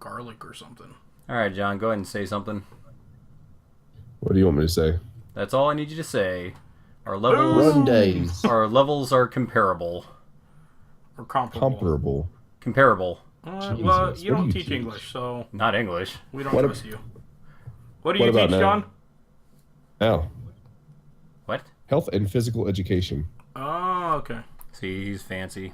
garlic or something. All right, John, go ahead and say something. What do you want me to say? That's all I need you to say. Our Run days. levels are comparable. Or comparable. Comparable. Well, you what don't do you teach teach? English, so Not English. we don't What trust you. What do what you about teach, now? John? Now, What? health and physical education. Oh, okay. See, he's fancy.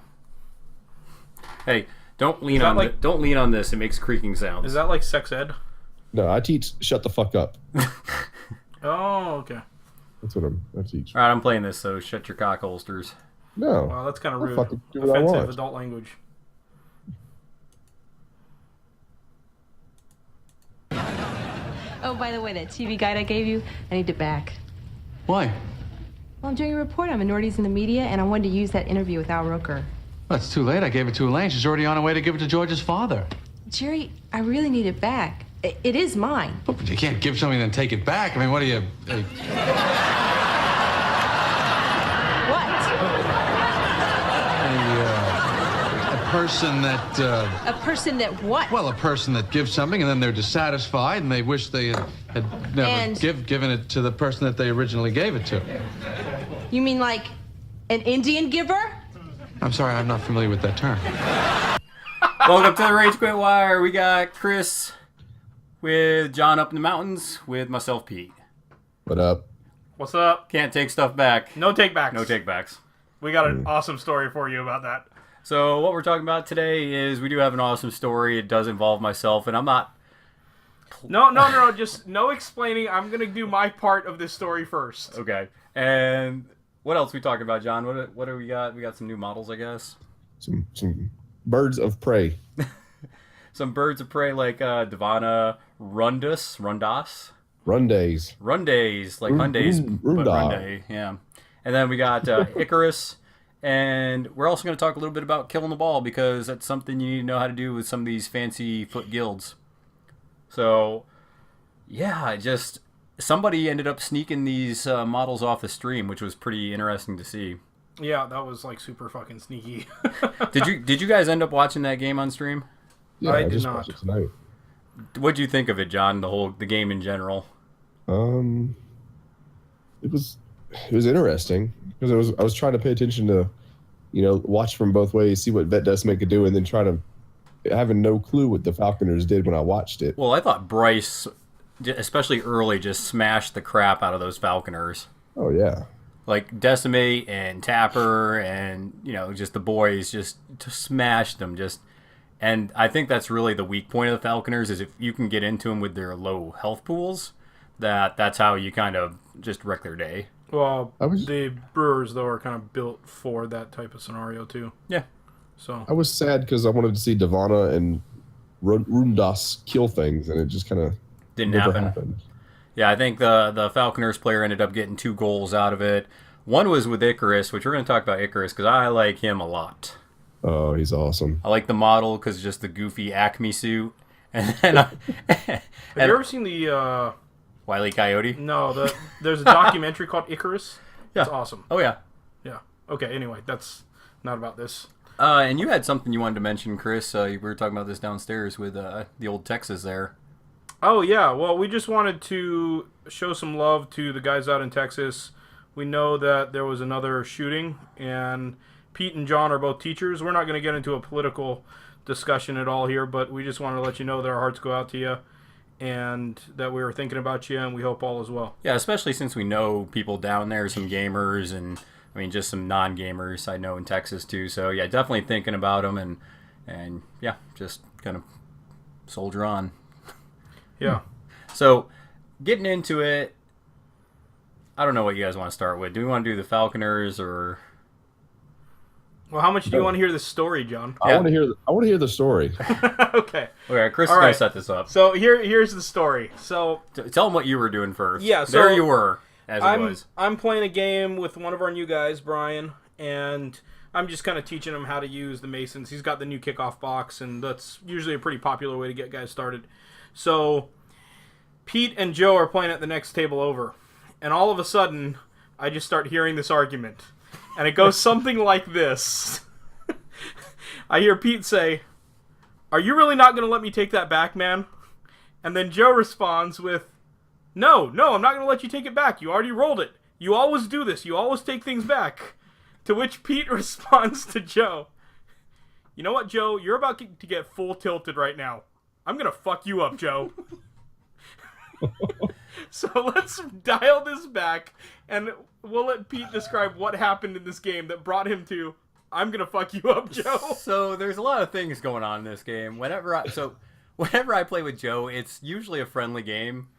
Hey, don't lean Is that on like- don't lean on this. It makes creaking sounds. Is that like sex ed? No, I teach shut the fuck up. Oh, okay. That's what I teach. All right, I'm playing this, so shut your cock holsters. No. Well, that's kind of I'll rude. fucking do what I Offensive want. adult language. Oh, by the way, that TV guide I gave you, I need it back. Why? Well, I'm doing a report on minorities in the media, and I wanted to use that interview with Al Roker. Well, it's too late. I gave it to Elaine. She's already on her way to give it to George's father. Jerry, I really need it back. It is mine. But you can't give something and then take it back. I mean, what are you... What? A person that... A person that what? Well, a person that gives something and then they're dissatisfied and they wish they had never And- given it to the person that they originally gave it to. You mean like an Indian giver? I'm sorry, I'm not familiar with that term. Welcome to the Rage Quit Wire. We got Chris with John up in the mountains with myself, Pete. What up? What's up? Can't take stuff back. No takebacks. No takebacks. We got an awesome story for you about that. So what we're talking about today is we do have an awesome story. It does involve myself, and I'm not... No. Just no explaining. I'm going to do my part of this story first. Okay. And what else we talking about, John? What do we got? We got some new models, I guess. Some birds of prey. Some birds of prey like Divana Rundas, Run days. Rundays, like Hyundais, but Runda. Runday, yeah. And then we got Icarus, and we're also going to talk a little bit about killing the ball because that's something you need to know how to do with some of these fancy foot guilds. So, yeah, just somebody ended up sneaking these models off the stream, which was pretty interesting to see. Yeah, that was like super fucking sneaky. Did you guys end up watching that game on stream? Yeah, I I did just not. watched it tonight. What'd you think of it, John? The game in general. It was interesting because I was trying to pay attention to, watch from both ways, see what Vet Decimate could do, and then try to having no clue what the Falconers did when I watched it. Well, I thought Bryce, especially early, just smashed the crap out of those Falconers. Oh yeah. Like Decimate and Tapper and, just the boys just smashed them. And I think that's really the weak point of the Falconers is if you can get into them with their low health pools, that's how you kind of just wreck their day. Well, was- the Brewers, though, are kind of built for that type of scenario, too. Yeah. So I was sad because I wanted to see Divana and Rundas kill things, and it just kind of Didn't never happen. happened. Yeah, I think the Falconers player ended up getting 2 goals out of it. One was with Icarus, which we're going to talk about Icarus because I like him a lot. Oh, he's awesome. I like the model because just the goofy Acme suit. And then have you ever seen the... Wile E. Coyote? No, there's a documentary called Icarus. Yeah. It's awesome. Oh, yeah. Yeah. Okay, anyway, that's not about this. And you had something you wanted to mention, Chris. We were talking about this downstairs with the old Texas there. Oh, yeah. Well, we just wanted to show some love to the guys out in Texas. We know that there was another shooting, and Pete and John are both teachers. We're not going to get into a political discussion at all here, but we just wanted to let you know that our hearts go out to you and that we were thinking about you, and we hope all is well. Yeah, especially since we know people down there, some gamers, and just some non-gamers I know in Texas too. So yeah, definitely thinking about them, and yeah, just kind of soldier on. Yeah. So getting into it, I don't know what you guys want to start with. Do we want to do the Falconers or? Well, how much do you want to hear this story, John? I want to hear the story. Okay. Okay, Chris is All going right. to set this up. So here's the story. So Tell them what you were doing first. Yeah, so there you were, as it was. I'm playing a game with one of our new guys, Brian, and I'm just kind of teaching him how to use the Masons. He's got the new kickoff box, and that's usually a pretty popular way to get guys started. So Pete and Joe are playing at the next table over, and all of a sudden, I just start hearing this argument, and it goes something like this. I hear Pete say, are you really not going to let me take that back, man? And then Joe responds with, no, I'm not going to let you take it back. You already rolled it. You always do this. You always take things back. To which Pete responds to Joe, you know what, Joe? You're about to get full tilted right now. I'm going to fuck you up, Joe. So let's dial this back, and we'll let Pete describe what happened in this game that brought him to, I'm going to fuck you up, Joe. So there's a lot of things going on in this game. Whenever I play with Joe, it's usually a friendly game.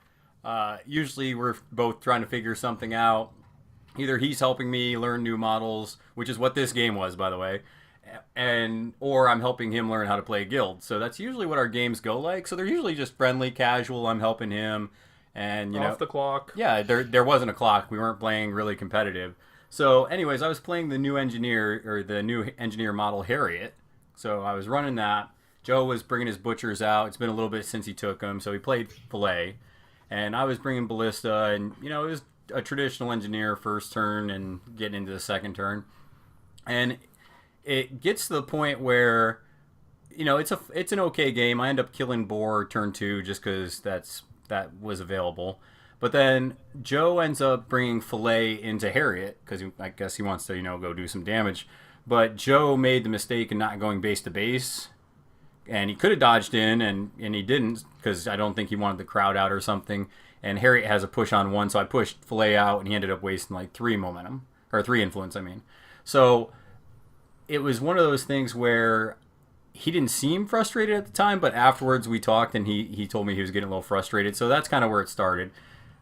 Usually we're both trying to figure something out. Either he's helping me learn new models, which is what this game was, by the way, or I'm helping him learn how to play a guild. So that's usually what our games go like. So they're usually just friendly, casual. I'm helping him, and Off the clock. Yeah, there wasn't a clock. We weren't playing really competitive. So, anyways, I was playing the new engineer model Harriet. So I was running that. Joe was bringing his butchers out. It's been a little bit since he took them, so he played Filet, and I was bringing Ballista, and it was a traditional engineer first turn and getting into the second turn, and it gets to the point where it's an okay game. I end up killing Boar turn 2 just because that was available. But then Joe ends up bringing Filet into Harriet because I guess he wants to go do some damage. But Joe made the mistake in not going base to base, and he could have dodged in, and he didn't because I don't think he wanted the crowd out or something. And Harriet has a push on 1, so I pushed Filet out, and he ended up wasting like 3 momentum, or 3 influence, I mean. So it was one of those things where he didn't seem frustrated at the time, but afterwards we talked, and he told me he was getting a little frustrated. So that's kind of where it started.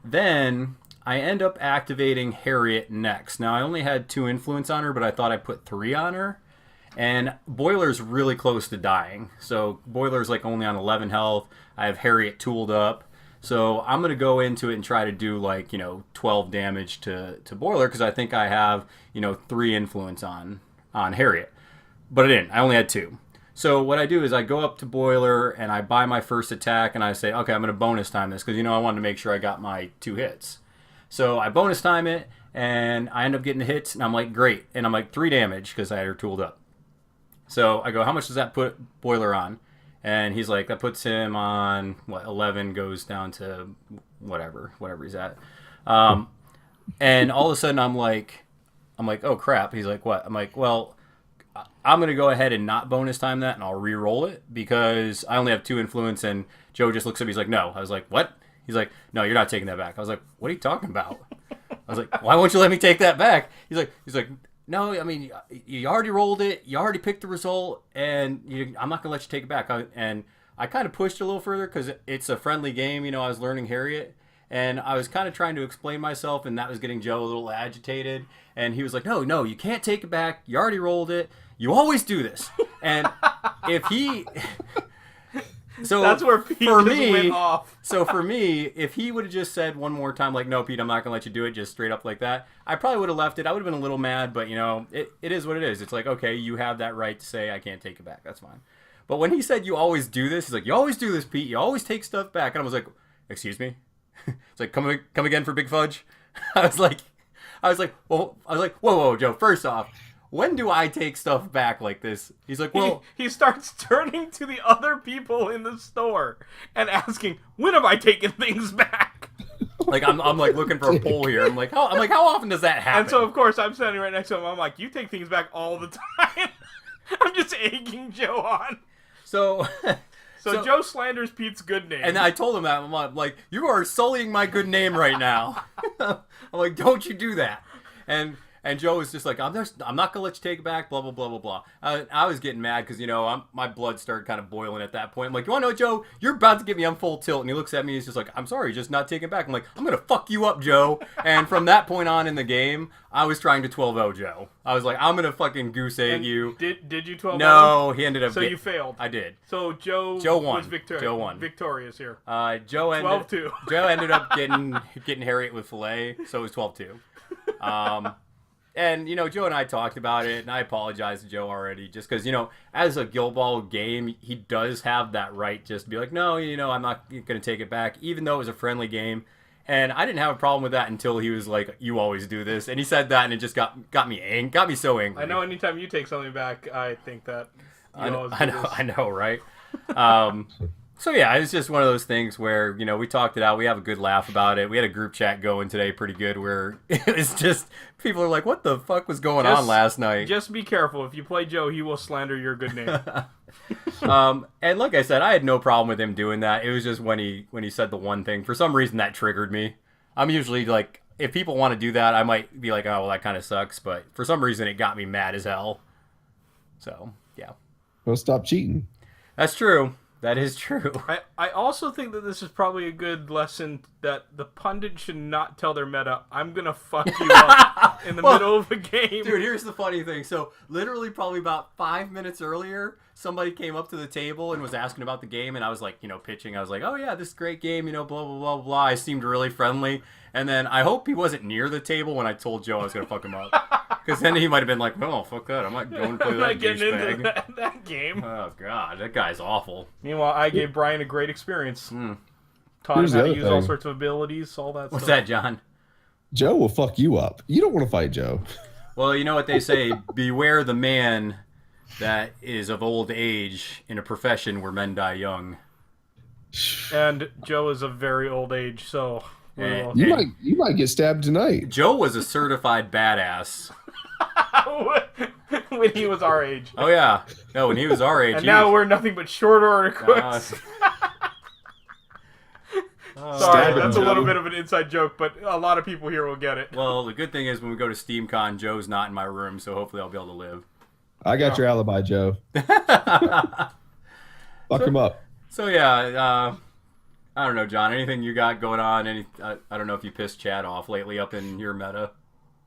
Then I end up activating Harriet next. Now, I only had 2 influence on her, but I thought I put 3 on her. And Boiler's really close to dying. So Boiler's like only on 11 health. I have Harriet tooled up. So I'm going to go into it and try to do 12 damage to Boiler because I think I have, 3 influence on Harriet. But I didn't. I only had 2. So what I do is I go up to Boiler and I buy my first attack and I say, okay, I'm going to bonus time this because, I wanted to make sure I got my 2 hits. So I bonus time it and I end up getting the hits and I'm like, great. And I'm like 3 damage because I had her tooled up. So I go, how much does that put Boiler on? And he's like, that puts him on, 11 goes down to whatever he's at. And all of a sudden I'm like, oh crap. He's like, what? I'm like, well, I'm going to go ahead and not bonus time that and I'll re-roll it because I only have 2 influence. And Joe just looks at me. He's like, no. I was like, what? He's like, no, you're not taking that back. I was like, what are you talking about? I was like, why won't you let me take that back? He's like, no, I mean, you already rolled it. You already picked the result and I'm not going to let you take it back. And I kind of pushed a little further because it's a friendly game. I was learning Harriet. And I was kind of trying to explain myself, and that was getting Joe a little agitated. And he was like, no, you can't take it back. You already rolled it. You always do this. And if he... So that's where Pete went off. So for me, if he would have just said one more time, like, no, Pete, I'm not going to let you do it, just straight up like that, I probably would have left it. I would have been a little mad, but, it is what it is. It's like, okay, you have that right to say I can't take it back. That's fine. But when he said you always do this, he's like, you always do this, Pete. You always take stuff back. And I was like, excuse me? It's like, come again for Big Fudge? I was like, whoa, Joe. First off, when do I take stuff back like this? He's like, well, he starts turning to the other people in the store and asking, when have I taken things back? Like I'm like looking for a poll here. I'm like, how often does that happen? And so of course I'm standing right next to him. I'm like, you take things back all the time. I'm just egging Joe on. So Joe slanders Pete's good name. And I told him that. I'm like, you are sullying my good name right now. I'm like, don't you do that. And Joe was just like, I'm not going to let you take it back, blah, blah, blah, blah, blah. I was getting mad because, my blood started kind of boiling at that point. I'm like, you want to know, Joe? You're about to get me on full tilt. And he looks at me. He's just like, I'm sorry, just not taking it back. I'm like, I'm going to fuck you up, Joe. And from that point on in the game, I was trying to 12-0 Joe. I was like, I'm going to fucking goose egg you. Did you 12-0? No, he ended up... So you failed. I did. So Joe won. was Joe won. Victorious here. Joe ended 12-2. Joe ended up getting Harriet with Filet, so it was 12-2. And, Joe and I talked about it, and I apologized to Joe already, just because, as a Guild Ball game, he does have that right just to be like, no, I'm not going to take it back, even though it was a friendly game. And I didn't have a problem with that until he was like, you always do this. And he said that, and it just got me so angry. I know anytime you take something back, I think that I know, right? So yeah, it's just one of those things where, we talked it out. We have a good laugh about it. We had a group chat going today pretty good where it's just people are like, what the fuck was going on last night? Just be careful. If you play Joe, he will slander your good name. And like I said, I had no problem with him doing that. It was just when he said the one thing, for some reason that triggered me. I'm usually like, if people want to do that, I might be like, oh, well, that kind of sucks. But for some reason, it got me mad as hell. So, yeah. Well, stop cheating. That's true. That is true. I also think that this is probably a good lesson that the pundit should not tell their meta, I'm going to fuck you up in the middle of a game. Dude, here's the funny thing. So, literally probably about 5 minutes earlier, somebody came up to the table and was asking about the game, and I was like, pitching. I was like, oh, yeah, this is a great game, blah, blah, blah, blah. I seemed really friendly. And then I hope he wasn't near the table when I told Joe I was going to fuck him up. Because then he might have been like, oh, fuck that. I'm not going to play that getting into douchebag. that game. Oh, God. That guy's awful. Meanwhile, I gave Brian a great experience. Taught him how to use all sorts of abilities, all that What's stuff. that, John? Joe will fuck you up. You don't want to fight Joe. Well, you know what they say, beware the man that is of old age in a profession where men die young. And Joe is of very old age, so... You might get stabbed tonight. Joe was a certified badass. when he was our age. Oh, yeah. No, when he was our age. And now we're nothing but short order quicks. Sorry, that's a little bit of an inside joke, but a lot of people here will get it. Well, the good thing is when we go to SteamCon, Joe's not in my room, so hopefully I'll be able to live. I got your alibi, Joe. Fuck him up. So, yeah, I don't know, John. Anything you got going on? I don't know if you pissed Chad off lately up in your meta.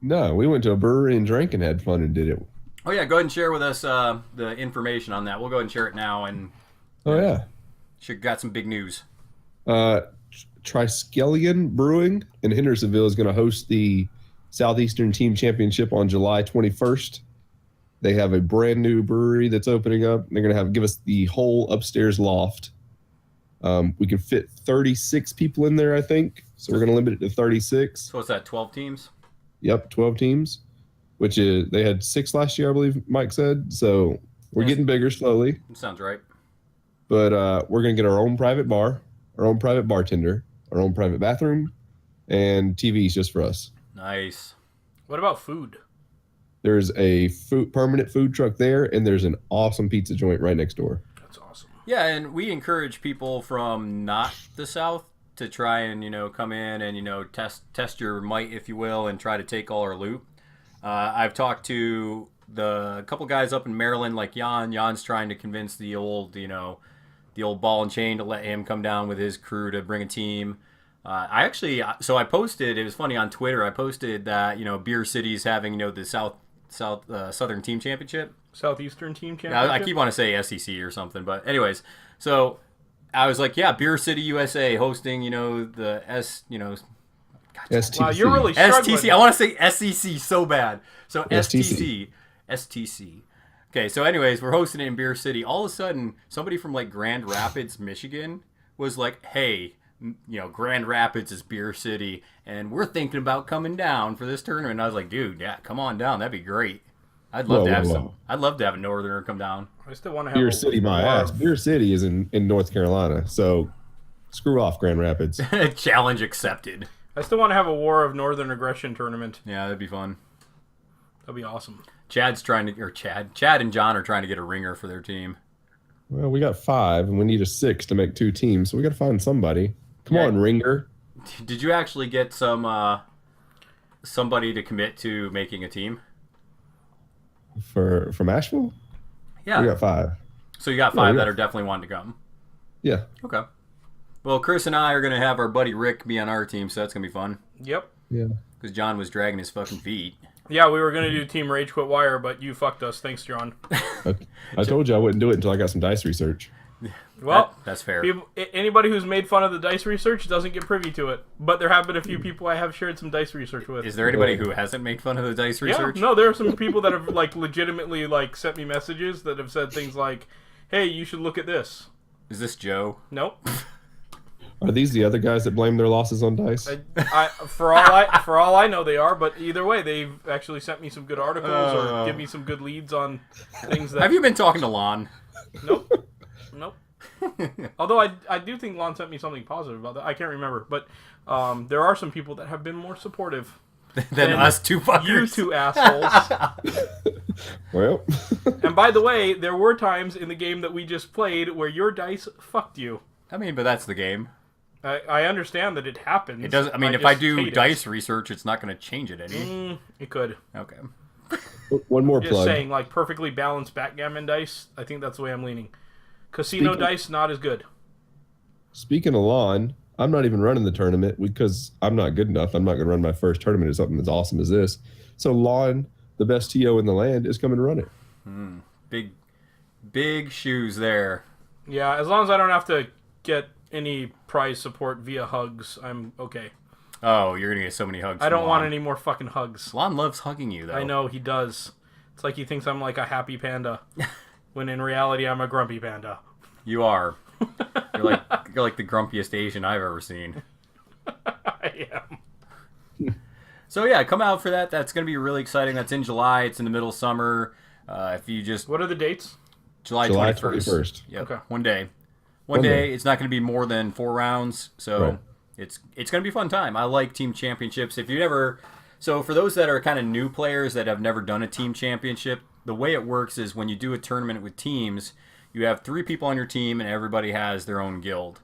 No, we went to a brewery and drank and had fun and did it. Oh, yeah, go ahead and share with us the information on that. We'll go ahead and share it now. And got some big news. Triskelion Brewing in Hendersonville is going to host the Southeastern Team Championship on July 21st. They have a brand new brewery that's opening up. They're going to give us the whole upstairs loft. We can fit 36 people in there, I think. So we're going to limit it to 36. So what's that, 12 teams? Yep, 12 teams, which is, they had 6 last year, I believe Mike said. So we're getting bigger slowly. Sounds right. But we're going to get our own private bar, our own private bartender, our own private bathroom, and TVs just for us. Nice. What about food? There's a permanent food truck there, and there's an awesome pizza joint right next door. That's awesome. Yeah, and we encourage people from not the South to try and, come in and, test your might, if you will, and try to take all our loot. I've talked to a couple guys up in Maryland, like Jan. Jan's trying to convince the old ball and chain to let him come down with his crew to bring a team. I posted, it was funny on Twitter, I posted that, Beer City's having, the Southern Team Championship. Southeastern Team Championship? I keep wanting to say SEC or something, but anyways, so I was like, yeah, Beer City USA hosting, the STC. Wow, you're really struggling. STC. I want to say SEC so bad. So STC. STC. Okay, so anyways, we're hosting it in Beer City. All of a sudden, somebody from like Grand Rapids, Michigan was like, hey, Grand Rapids is Beer City, and we're thinking about coming down for this tournament. And I was like, dude, yeah, come on down. That'd be great. I'd love to have a Northerner come down. I still want to have Beer City, my ass. Beer City is in North Carolina, so screw off Grand Rapids. Challenge accepted. I still want to have a War of Northern Aggression tournament. Yeah, that'd be fun. That'd be awesome. Chad and John are trying to get a ringer for their team. Well, we got 5, and we need a 6 to make 2 teams, so we got to find somebody. Come on, ringer. Did you actually get somebody to commit to making a team? From Asheville? Yeah. We got 5. So you got 5 that are definitely wanting to come? Yeah. Okay. Well, Chris and I are going to have our buddy Rick be on our team, so that's going to be fun. Yep. Yeah. Because John was dragging his fucking feet. Yeah, we were going to do Team Rage Quit Wire, but you fucked us. Thanks, John. I told you I wouldn't do it until I got some dice research. Well, that's fair. Anybody who's made fun of the dice research doesn't get privy to it. But there have been a few people I have shared some dice research with. Is there anybody who hasn't made fun of the dice research? Yeah, no, there are some people that have legitimately sent me messages that have said things like, "Hey, you should look at this." Is this Joe? Nope. Are these the other guys that blame their losses on dice? For all I know, they are. But either way, they've actually sent me some good articles or give me some good leads on things that. Have you been talking to Lon? Nope. Although I do think Lon sent me something positive about that. I can't remember, but there are some people that have been more supportive than us two fuckers. You two assholes. Well, And by the way, there were times in the game that we just played where your dice fucked you. I mean, but that's the game. I understand that it happens. It doesn't. I mean, if I do dice research, it's not going to change it any. It could. Okay. one more Just plug. saying, like perfectly balanced backgammon dice. I think that's the way I'm leaning. Casino dice not as good. Speaking of Lon, I'm not even running the tournament because I'm not good enough. I'm not going to run my first tournament as something as awesome as this. So Lon, the best TO in the land, is coming to run it. Big shoes there. Yeah, as long as I don't have to get any prize support via hugs, I'm okay. Oh, you're gonna get so many hugs. I don't want any more fucking hugs. Lon loves hugging you, though. I know he does. It's like he thinks I'm like a happy panda, when in reality I'm a grumpy panda. You are. You're like the grumpiest Asian I've ever seen. I am. So yeah, come out for that. That's gonna be really exciting. That's in July. It's in the middle of summer. If you just What are the dates? July 21st. Yep. Okay. One day. One day. It's not going to be more than 4 rounds, so Right. it's going to be a fun time. I like team championships. If you never, so for those that are kind of new players that have never done a team championship, the way it works is when you do a tournament with teams, you have 3 people on your team and everybody has their own guild.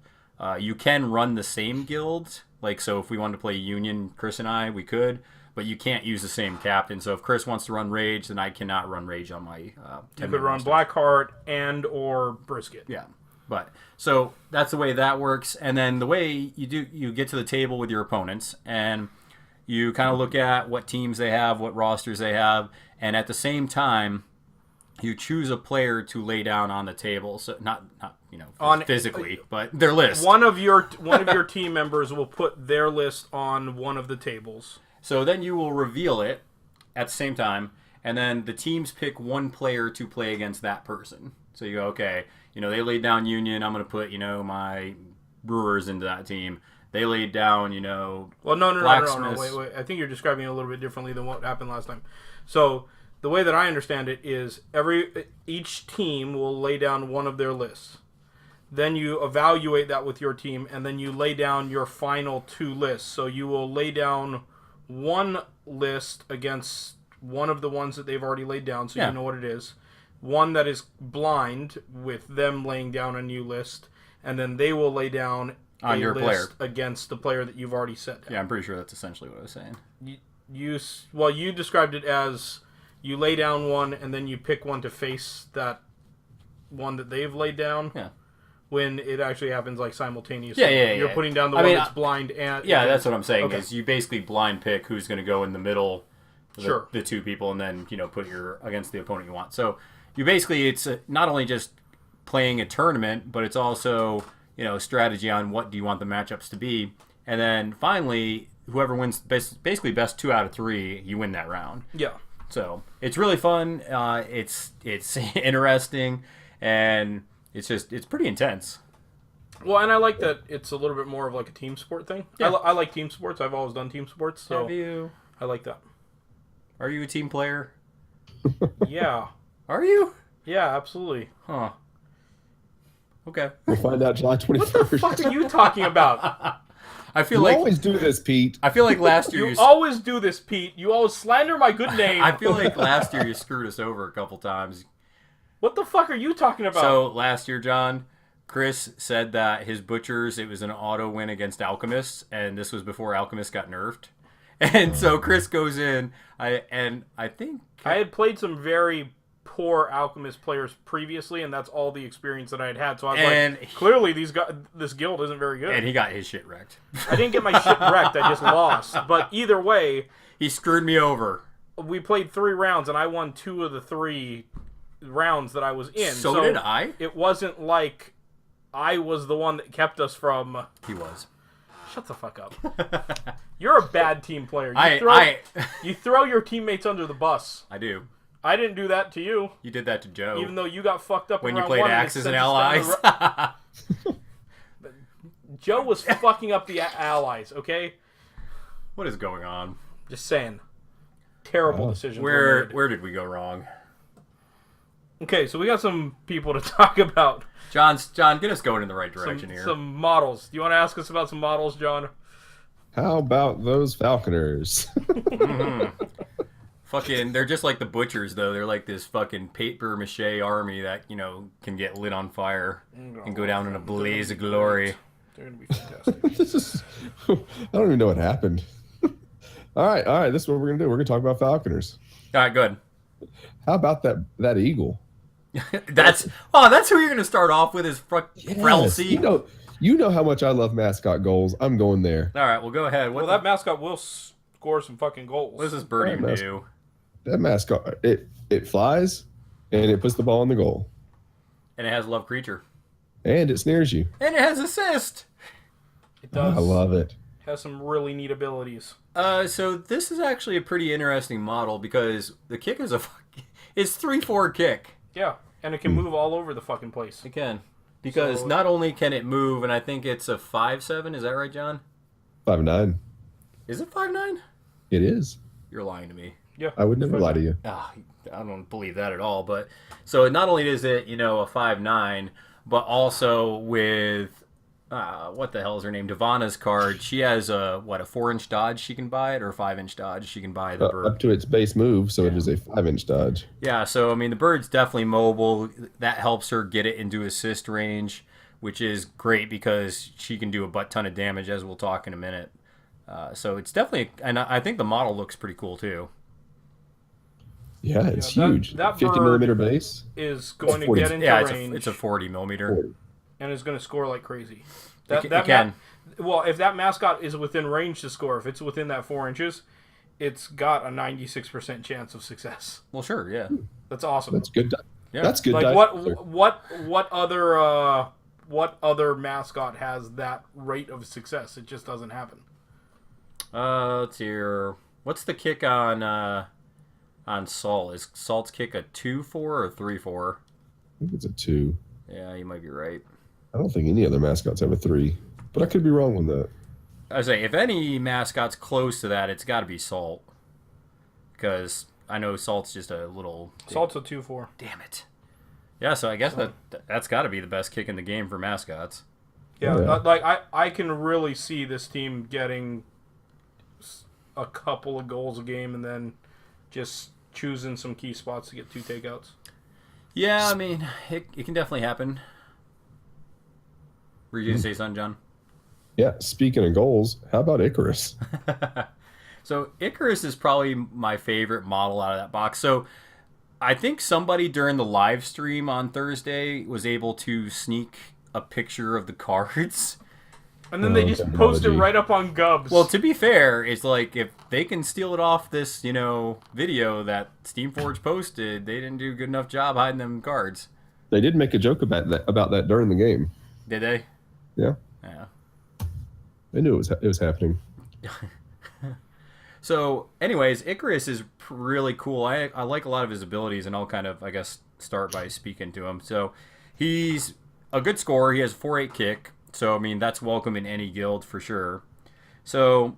You can run the same guild, like so if we wanted to play Union, Chris and I, we could. But you can't use the same captain. So if Chris wants to run Rage, then I cannot run Rage on my 10 You could run Blackheart and or Brisket. Yeah. But so that's the way that works. And then the way you get to the table with your opponents and you kind of look at what teams they have, what rosters they have, and at the same time you choose a player to lay down on the table. So not physically, but their list. One of your team members will put their list on one of the tables. So then you will reveal it at the same time, and then the teams pick one player to play against that person. So you go, okay, they laid down Union. I'm going to put, my Brewers into that team. They laid down, Well, no. Blacksmiths. Wait. I think you're describing it a little bit differently than what happened last time. So the way that I understand it is each team will lay down one of their lists. Then you evaluate that with your team, and then you lay down your final 2 lists. So you will lay down one list against one of the ones that they've already laid down, so you know what it is. One that is blind with them laying down a new list, and then they will lay down on your player against the player that you've already set down. Yeah, I'm pretty sure that's essentially what I was saying. You described it as you lay down one, and then you pick one to face that one that they've laid down. Yeah. When it actually happens like simultaneously. Yeah. You're putting down the one that's blind and... Yeah, that's what I'm saying, is you basically blind pick who's going to go in the middle, the 2 people, and then, put your against the opponent you want. So you basically, it's not only just playing a tournament, but it's also, strategy on what do you want the matchups to be. And then finally, whoever wins basically best 2 out of 3, you win that round. Yeah. So it's really fun. It's interesting, and it's pretty intense. Well, and I like that it's a little bit more of like a team sport thing. Yeah. I like team sports. I've always done team sports, so Have you? I like that. Are you a team player? Yeah. Are you? Yeah, absolutely. Huh. Okay. We'll find out July 21st. What the fuck are you talking about? I feel You like always do this, Pete. I feel like last year You always do this, Pete. You always slander my good name. I feel like last year you screwed us over a couple times. What the fuck are you talking about? So last year, John, Chris said that his butchers, it was an auto win against alchemists, and this was before alchemists got nerfed. And so Chris goes in, I think I had played some very poor alchemist players previously, and that's all the experience that I had. So I was like, clearly this guild isn't very good. And he got his shit wrecked. I didn't get my shit wrecked. I just lost. But either way, he screwed me over. We played 3 rounds, and I won 2 of the 3 rounds that I was in. So did I. It wasn't like I was the one that kept us from... He was. Shut the fuck up. You're a bad team player. You throw your teammates under the bus. I do. I didn't do that to you. You did that to Joe. Even though you got fucked up when in you round played 1 Axes and Allies. Joe was fucking up the allies, okay? What is going on? Just saying. Terrible decisions. Where did we go wrong? Okay, so we got some people to talk about. John, get us going in the right direction here. Some models. Do you want to ask us about some models, John? How about those falconers? Fucking, they're just like the butchers, though. They're like this fucking paper mache army that, you know, can get lit on fire and go down in a blaze of glory. They're going to be fantastic. I don't even know what happened. All right. This is what we're gonna do. We're gonna talk about falconers. All right, good. How about that eagle? That's who you're gonna start off with is Frelsey. You know how much I love mascot goals. I'm going there. All right, well, go ahead. Well, that mascot will score some fucking goals. What does this bird even do? That mascot, it flies, and it puts the ball in the goal. And it has love creature. And it snares you. And it has assist. It does. I love it. Has some really neat abilities. So this is actually a pretty interesting model because the kick is it's 3/4 kick. Yeah, and it can move all over the fucking place. It can. Because not only can it move, and I think it's a 5/7, is that right, John? 5'9". Is it 5'9"? It is. You're lying to me. Yeah. I would never lie to you. I don't believe that at all. But so not only is it, you know, a 5'9", but also with what the hell is her name? Devana's card. She has a 4-inch dodge she can buy it, or a 5-inch dodge she can buy the bird. Up to its base move, so it is a 5-inch dodge. Yeah, so I mean the bird's definitely mobile. That helps her get it into assist range, which is great because she can do a butt ton of damage, as we'll talk in a minute. So it's definitely, and I think the model looks pretty cool too. Yeah, it's huge. That 50 millimeter base is going to 40. get into range. It's a 40 millimeter. And is going to score like crazy. It can. Well, if that mascot is within range to score, if it's within that 4 inches, it's got a 96% chance of success. Well, sure, yeah. That's awesome. That's good. Yeah. That's good. Like what other mascot has that rate of success? It just doesn't happen. Let's hear. What's the kick on Salt? Is Salt's kick a 2-4 or 3-4? I think it's a 2. Yeah, you might be right. I don't think any other mascots have a 3, but I could be wrong on that. I say, if any mascot's close to that, it's got to be Salt. Because I know Salt's just a little... Salt's a 2-4. Damn it. Yeah, so I guess that's got to be the best kick in the game for mascots. Yeah, Yeah. like I can really see this team getting a couple of goals a game and then just choosing some key spots to get 2 takeouts. Yeah, I mean, it can definitely happen. Were you going to say something, John? Yeah, speaking of goals, how about Icarus? So Icarus is probably my favorite model out of that box. So I think somebody during the live stream on Thursday was able to sneak a picture of the cards. And then they just post it right up on Gubs. Well, to be fair, it's like if they can steal it off this, video that Steamforge posted, they didn't do a good enough job hiding them cards. They did make a joke about that during the game. Did they? Yeah. Yeah. They knew it was happening. So, anyways, Icarus is really cool. I like a lot of his abilities, and I'll kind of, I guess, start by speaking to him. So, he's a good scorer. He has a 4-8 kick. So, I mean, that's welcome in any guild for sure. So,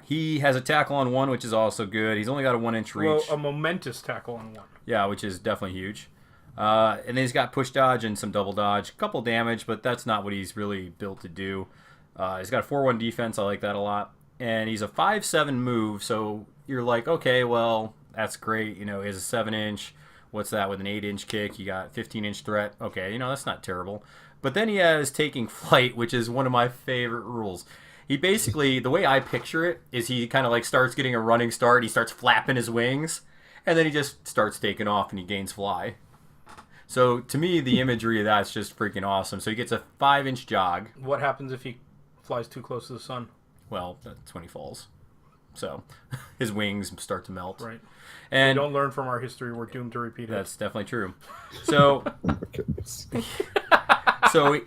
he has a tackle on 1, which is also good. He's only got a 1-inch reach. Well, a momentous tackle on 1. Yeah, which is definitely huge. And then he's got push dodge and some double dodge. A couple damage, but that's not what he's really built to do. He's got a 4-1 defense. I like that a lot. And he's a 5-7 move, so you're like, okay, well, that's great. He has a 7-inch. What's that with an 8-inch kick? You got 15-inch threat. Okay, that's not terrible. But then he has taking flight, which is one of my favorite rules. He basically, the way I picture it, is he kind of like starts getting a running start. He starts flapping his wings, and then he just starts taking off and he gains fly. So to me, the imagery of that's just freaking awesome. So he gets a 5-inch jog. What happens if he flies too close to the sun? Well, that's when he falls. So his wings start to melt. Right. And we don't learn from our history. We're doomed to repeat it. That's definitely true. So, Oh my goodness. so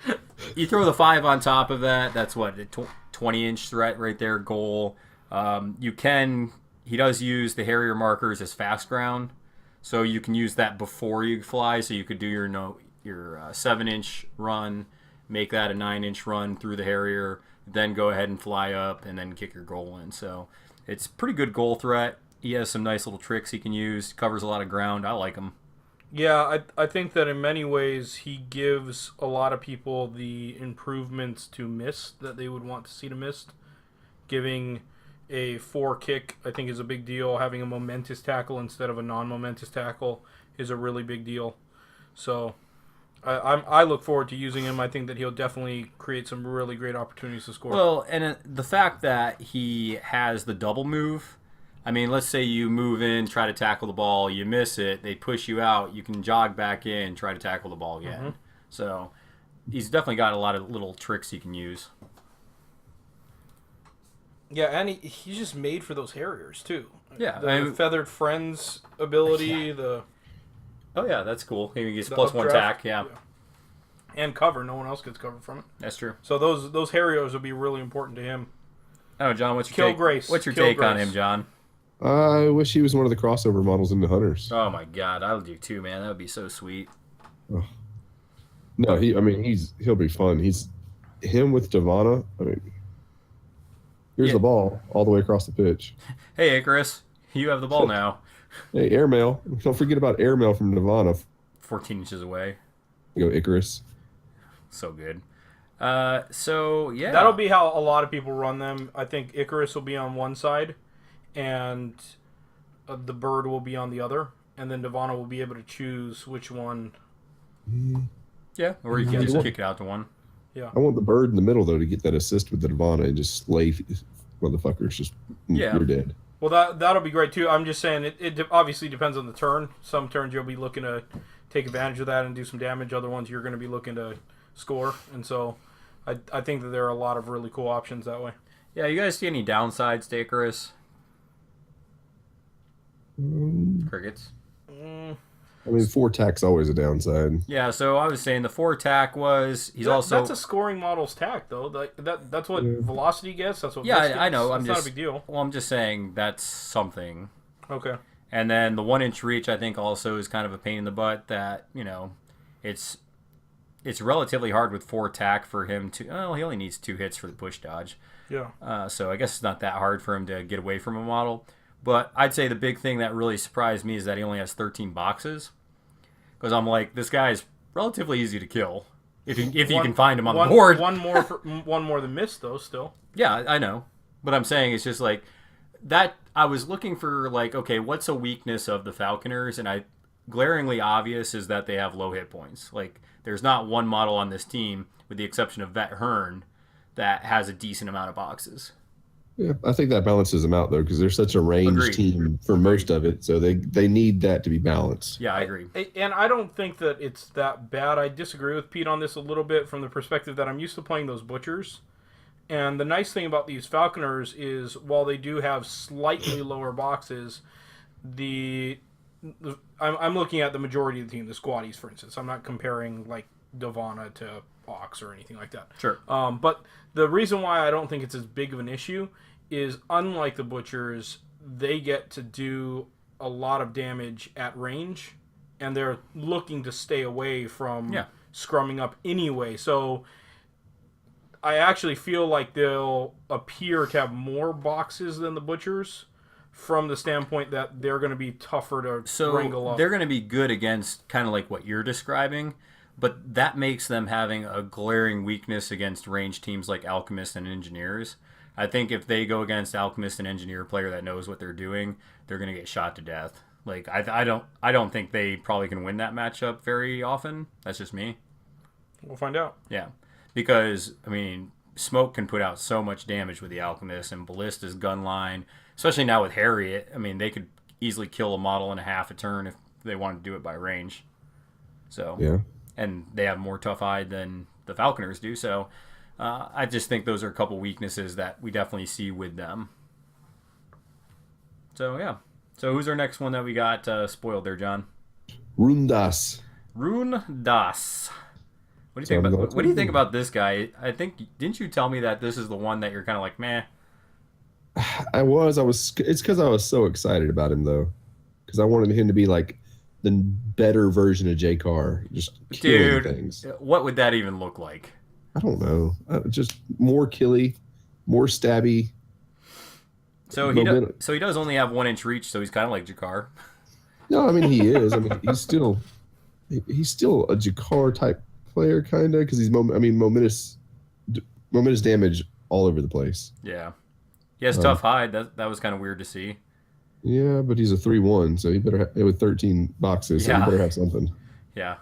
you throw the 5 on top of that. That's what, a 20-inch threat right there, goal. He does use the Harrier markers as fast ground. So you can use that before you fly. So you could do your 7-inch run, make that a 9-inch run through the Harrier, then go ahead and fly up and then kick your goal in. So it's pretty good goal threat. He has some nice little tricks he can use. Covers a lot of ground. I like him. Yeah, I think that in many ways he gives a lot of people the improvements to Mist that they would want to see to Mist. Giving a 4 kick, I think, is a big deal. Having a momentous tackle instead of a non-momentous tackle is a really big deal. So I look forward to using him. I think that he'll definitely create some really great opportunities to score. Well, and the fact that he has the double move, I mean, let's say you move in, try to tackle the ball, you miss it, they push you out, you can jog back in, try to tackle the ball again. So he's definitely got a lot of little tricks he can use. Yeah, and he's just made for those Harriers, too. Yeah. The Feathered Friends ability, Oh, yeah, that's cool. He gets the plus 1 updraft, tack, yeah. And cover. No one else gets cover from it. That's true. So those Harriers will be really important to him. Oh, John, what's your Kill take? Grace. What's your Kill take on Grace. him, John? I wish he was one of the crossover models in the Hunters. Oh, my God. I would do too, man. That would be so sweet. No, he'll be fun. He's him with Devana. I mean, here's the ball all the way across the pitch. Hey, Icarus, you have the ball now. Hey, airmail. Don't forget about airmail from Devana. 14 inches away. You go Icarus. So good. So, yeah. That'll be how a lot of people run them. I think Icarus will be on one side, and the Bird will be on the other, and then Devana will be able to choose which one. Yeah, or you can just kick it out to one. Yeah. I want the Bird in the middle, though, to get that assist with the Devana and just slay motherfuckers. Just, you're dead. Well, that'll be great, too. I'm just saying, it obviously depends on the turn. Some turns you'll be looking to take advantage of that and do some damage. Other ones you're going to be looking to score. And so I think that there are a lot of really cool options that way. Yeah, you guys see any downsides to Icarus? Crickets. I mean, 4 tack's always a downside. Yeah, so I was saying the 4 tack was That's a scoring model's tack, though. That's what velocity gets. That's what. Yeah, gets. I know. It's not a big deal. Well, I'm just saying that's something. Okay. And then the 1-inch reach, I think, also is kind of a pain in the butt. That it's relatively hard with 4 tack for him to. Oh, he only needs 2 hits for the push dodge. Yeah. So I guess it's not that hard for him to get away from a model. But I'd say the big thing that really surprised me is that he only has 13 boxes. Because I'm like, this guy's relatively easy to kill if you can find him on the board. One more than Mist, though. Still. Yeah, I know. But I'm saying it's just like that. I was looking for like, okay, what's a weakness of the Falconers? And glaringly obvious is that they have low hit points. Like, there's not one model on this team, with the exception of Vet Hearn, that has a decent amount of boxes. Yeah, I think that balances them out, though, because they're such a ranged team for most of it. So they need that to be balanced. Yeah, I agree. And I don't think that it's that bad. I disagree with Pete on this a little bit from the perspective that I'm used to playing those Butchers. And the nice thing about these Falconers is while they do have slightly lower boxes, I'm looking at the majority of the team, the squaddies, for instance. I'm not comparing like Devana to Ox or anything like that. Sure. But the reason why I don't think it's as big of an issue is unlike the Butchers, they get to do a lot of damage at range, and they're looking to stay away from scrumming up anyway. So I actually feel like they'll appear to have more boxes than the Butchers from the standpoint that they're going to be tougher to wrangle up. They're going to be good against kind of like what you're describing, but that makes them having a glaring weakness against range teams like Alchemists and Engineers. I think if they go against Alchemist and Engineer player that knows what they're doing, they're going to get shot to death. Like I don't think they probably can win that matchup very often. That's just me. We'll find out. Yeah, because I mean, Smoke can put out so much damage with the Alchemist, and Ballista's gun line, especially now with Harriet. I mean, they could easily kill a model in a half a turn if they wanted to do it by range. So yeah, and they have more tough hide than the Falconers do. So. I just think those are a couple weaknesses that we definitely see with them. So, yeah. So, who's our next one that we got spoiled there, John? Rundas. Rune Das. What do you think about this guy? I think, didn't you tell me that this is the one that you're kind of like, meh? It's because I was so excited about him, though. Because I wanted him to be like the better version of J. Carr. Just killing things. What would that even look like? I don't know. Just more killy, more stabby. So he does only have 1-inch reach, so he's kind of like Jakar. No, I mean he is. I mean he's still a Jakar type player, kind of, because he's momentous damage all over the place. Yeah. He has tough hide. That was kind of weird to see. Yeah, but he's a 3/1, so he better with 13 boxes, so he Yeah. better have something. Yeah.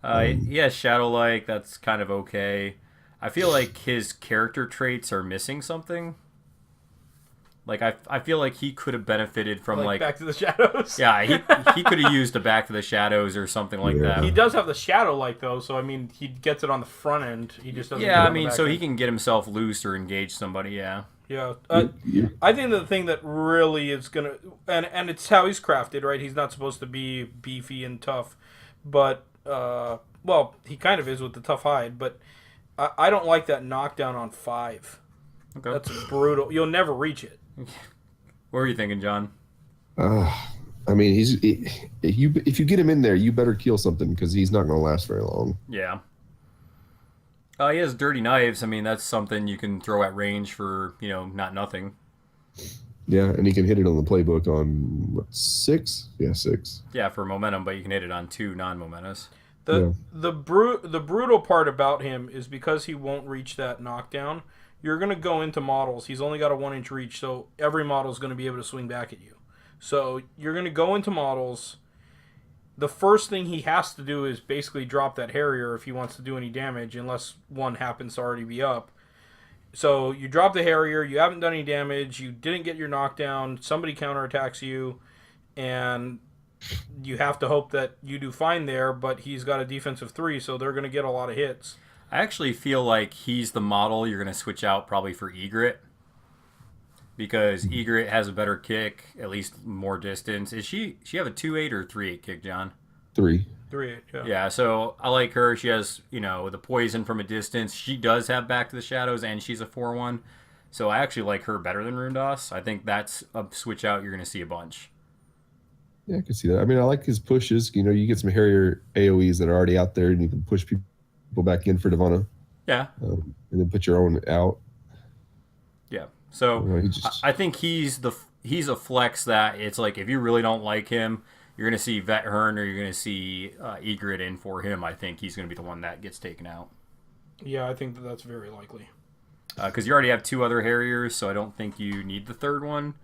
He has Shadow Like. That's kind of okay. I feel like his character traits are missing something. Like I feel like he could have benefited from like Back to the Shadows. yeah, he could have used a Back to the Shadows or something like that. He does have the Shadow Light though, so I mean he gets it on the front end. He just doesn't. Yeah, get it I on the mean, back so end. he can get himself loose or engage somebody. Yeah. Yeah, I think the thing that really is gonna, and it's how he's crafted, right? He's not supposed to be beefy and tough, but well, he kind of is with the tough hide. But I don't like that knockdown on 5. Okay. That's brutal. You'll never reach it. What were you thinking, John? I mean, if you get him in there, you better kill something because he's not going to last very long. Yeah. He has dirty knives. I mean, that's something you can throw at range for, not nothing. Yeah, and he can hit it on the playbook on, what, 6? Yeah, 6. Yeah, for momentum, but you can hit it on 2 non-momentous. The brutal part about him is because he won't reach that knockdown, you're going to go into models. He's only got a 1-inch reach, so every model is going to be able to swing back at you. So you're going to go into models. The first thing he has to do is basically drop that Harrier if he wants to do any damage, unless one happens to already be up. So you drop the Harrier, you haven't done any damage, you didn't get your knockdown, somebody counterattacks you, and you have to hope that you do fine there, but he's got a defensive 3, so they're going to get a lot of hits. I actually feel like he's the model you're going to switch out probably for Egret. Because Egret has a better kick, at least more distance. Is she have a 2.8 or 3.8 kick, John? 3. 3-8, yeah. Yeah, so I like her. She has, the poison from a distance. She does have Back to the Shadows, and she's a 4/1. So I actually like her better than Rundas. I think that's a switch out you're going to see a bunch. Yeah, I can see that. I mean, I like his pushes. You get some Harrier AoEs that are already out there, and you can push people back in for Divana. Yeah. And then put your own out. Yeah. So he just... I think he's a flex that it's like if you really don't like him, you're going to see Vet Hearn or you're going to see Egret in for him. I think he's going to be the one that gets taken out. Yeah, I think that's very likely. Because you already have 2 other Harriers, so I don't think you need the third one.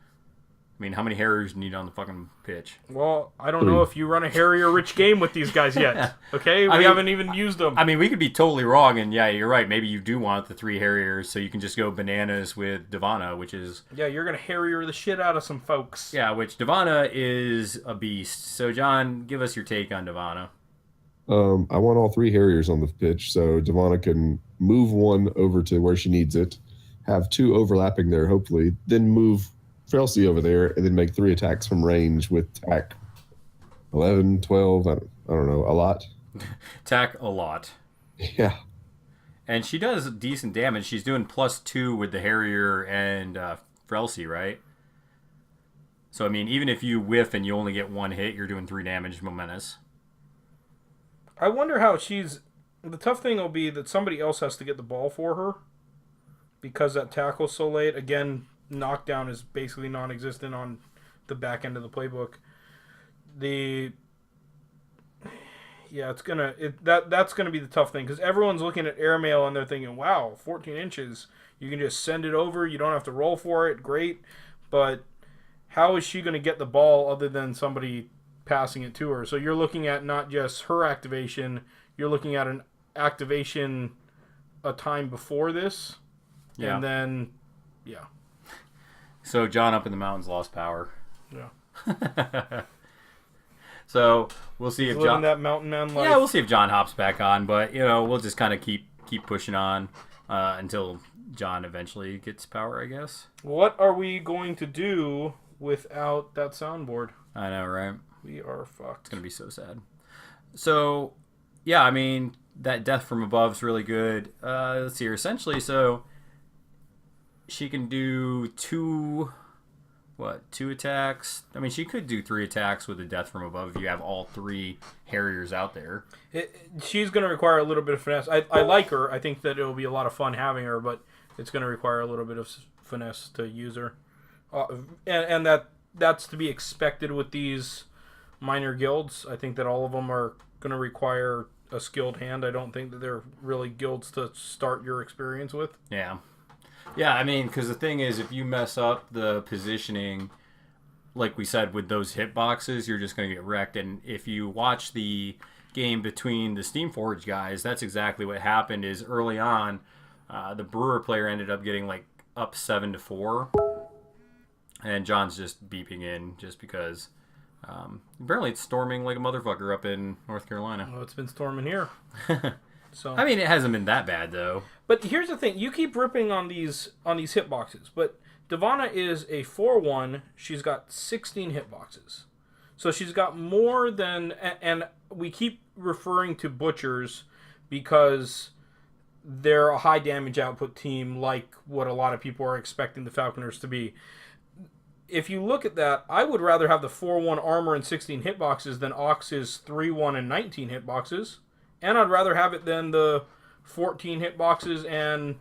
I mean, how many Harriers do you need on the fucking pitch? Well, I don't know if you run a Harrier-rich game with these guys yet. Okay? We haven't even used them. I mean, we could be totally wrong, and yeah, you're right. Maybe you do want the 3 Harriers, so you can just go bananas with Divana, which is... Yeah, you're going to Harrier the shit out of some folks. Yeah, which Divana is a beast. So, John, give us your take on Divana. I want all 3 Harriers on the pitch, so Divana can move one over to where she needs it, have 2 overlapping there, hopefully, then move Frelsey over there, and then make 3 attacks from range with tack 11, 12, I don't know, a lot. Tack a lot. Yeah. And she does decent damage. She's doing +2 with the Harrier and Frelsey, right? So, I mean, even if you whiff and you only get 1 hit, you're doing 3 damage momentous. I wonder how she's... The tough thing will be that somebody else has to get the ball for her because that tackle's so late. Again, knockdown is basically non-existent on the back end of the playbook. That's gonna be the tough thing because everyone's looking at airmail and they're thinking, "Wow, 14 inches, you can just send it over. You don't have to roll for it. Great." But how is she gonna get the ball other than somebody passing it to her? So you're looking at not just her activation, you're looking at an activation a time before this, and then So John up in the mountains lost power. Yeah. So we'll see if living John. that mountain man life. Yeah, we'll see if John hops back on, but we'll just kind of keep pushing on until John eventually gets power, I guess. What are we going to do without that soundboard? I know, right? We are fucked. It's gonna be so sad. So, yeah, I mean that death from above is really good. Let's see here. Essentially, so she can do 2 attacks? I mean, she could do 3 attacks with the death from above if you have all 3 Harriers out there. She's going to require a little bit of finesse. I like her. I think that it'll be a lot of fun having her, but it's going to require a little bit of finesse to use her. And that's to be expected with these minor guilds. I think that all of them are going to require a skilled hand. I don't think that they're really guilds to start your experience with. Yeah. Yeah, I mean, because the thing is, if you mess up the positioning, like we said, with those hitboxes, you're just going to get wrecked. And if you watch the game between the Steamforge guys, that's exactly what happened. Is early on, the Brewer player ended up getting like up 7-4, and John's just beeping in just because. Apparently, it's storming like a motherfucker up in North Carolina. Well, it's been storming here. So I mean, it hasn't been that bad though. But here's the thing: you keep ripping on these hitboxes, but Devana is a 4/1. She's got 16 hitboxes, so she's got more than. And we keep referring to butchers because they're a high damage output team, like what a lot of people are expecting the Falconers to be. If you look at that, I would rather have the 4/1 armor and 16 hitboxes than Ox's 3/1 and 19 hitboxes. And I'd rather have it than the 14 hitboxes and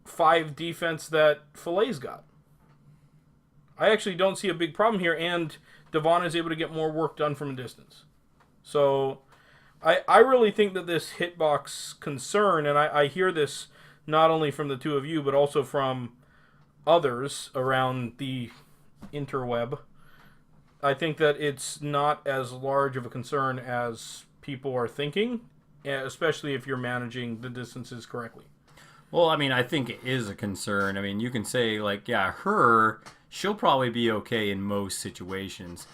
5 defense that Fillet's got. I actually don't see a big problem here, and Devon is able to get more work done from a distance. So I really think that this hitbox concern, and I hear this not only from the two of you, but also from others around the interweb, I think that it's not as large of a concern as people are thinking, especially if you're managing the distances correctly. Well, I mean, I think it is a concern. I mean, you can say, like, yeah, she'll probably be okay in most situations.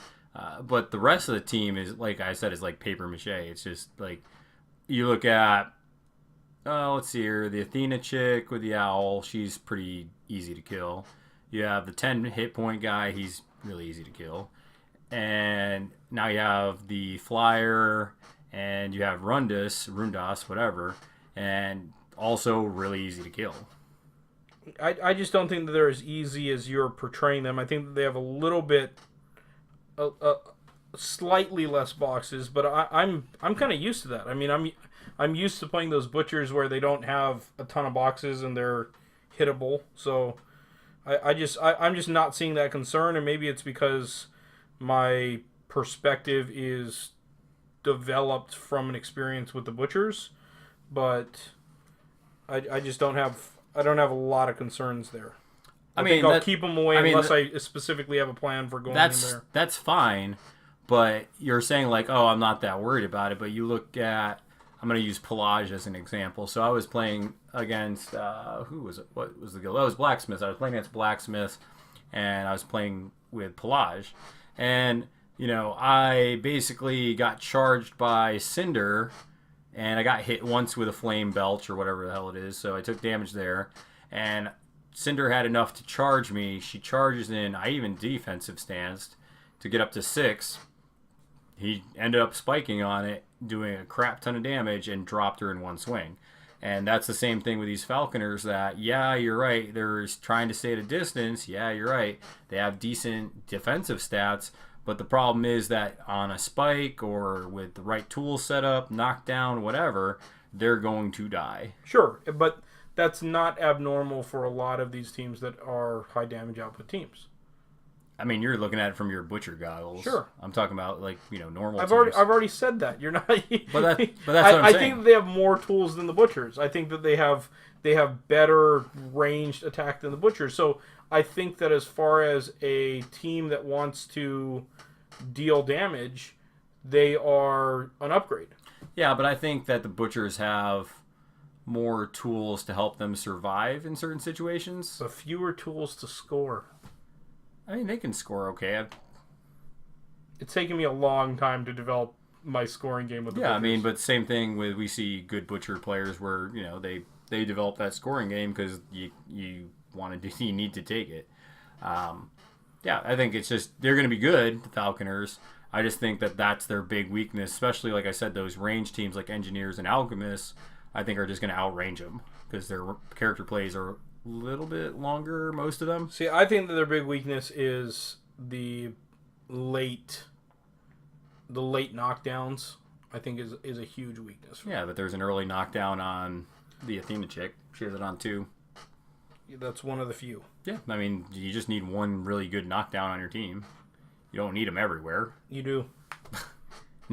But the rest of the team is, like I said, is like paper mache. It's just, like, you look at, let's see here, the Athena chick with the owl, she's pretty easy to kill. You have the 10 hit point guy, he's really easy to kill. And now you have the flyer, and you have Rundas, whatever, and also really easy to kill. I just don't think that they're as easy as you're portraying them. I think that they have a little bit, slightly less boxes, but I'm kind of used to that. I mean, I'm used to playing those butchers where they don't have a ton of boxes and they're hittable. So I'm just not seeing that concern, and maybe it's because my perspective is developed from an experience with the butchers, but I just don't have a lot of concerns there. I mean, think I'll keep them away unless I specifically have a plan for going in there. That's fine, but you're saying like, oh, I'm not that worried about it. But you look at, I'm going to use Pelage as an example. So I was playing against who was it? What was the guild? That was Blacksmith. I was playing against Blacksmith, and I was playing with Pelage, and I basically got charged by Cinder, and I got hit once with a flame belch or whatever the hell it is, so I took damage there. And Cinder had enough to charge me. She charges in, I even defensive stanced to get up to 6. He ended up spiking on it, doing a crap ton of damage, and dropped her in one swing. And that's the same thing with these Falconers that, yeah, you're right, they're trying to stay at a distance. Yeah, you're right. They have decent defensive stats. But the problem is that on a spike or with the right tool setup, knockdown, whatever, they're going to die. Sure, but that's not abnormal for a lot of these teams that are high damage output teams. I mean, you're looking at it from your butcher goggles. Sure. I'm talking about normal. I've already said that. You're not. But that's what I'm saying. I think that they have more tools than the butchers. I think that they have better ranged attack than the butchers. So I think that as far as a team that wants to deal damage, they are an upgrade. Yeah, but I think that the butchers have more tools to help them survive in certain situations. But fewer tools to score. I mean, they can score okay. It's taken me a long time to develop my scoring game with the butchers. I mean, but same thing with, we see good butcher players where, they develop that scoring game because you need to take it. I think it's just, they're going to be good, the Falconers. I just think that that's their big weakness, especially, like I said, those range teams like Engineers and Alchemists, I think are just going to outrange them because their character plays are a little bit longer, most of them. See, I think that their big weakness is the late knockdowns. I think is a huge weakness. Yeah, but there's an early knockdown on the Athena chick. She has it on 2. That's one of the few. Yeah, I mean, you just need one really good knockdown on your team. You don't need them everywhere. You do.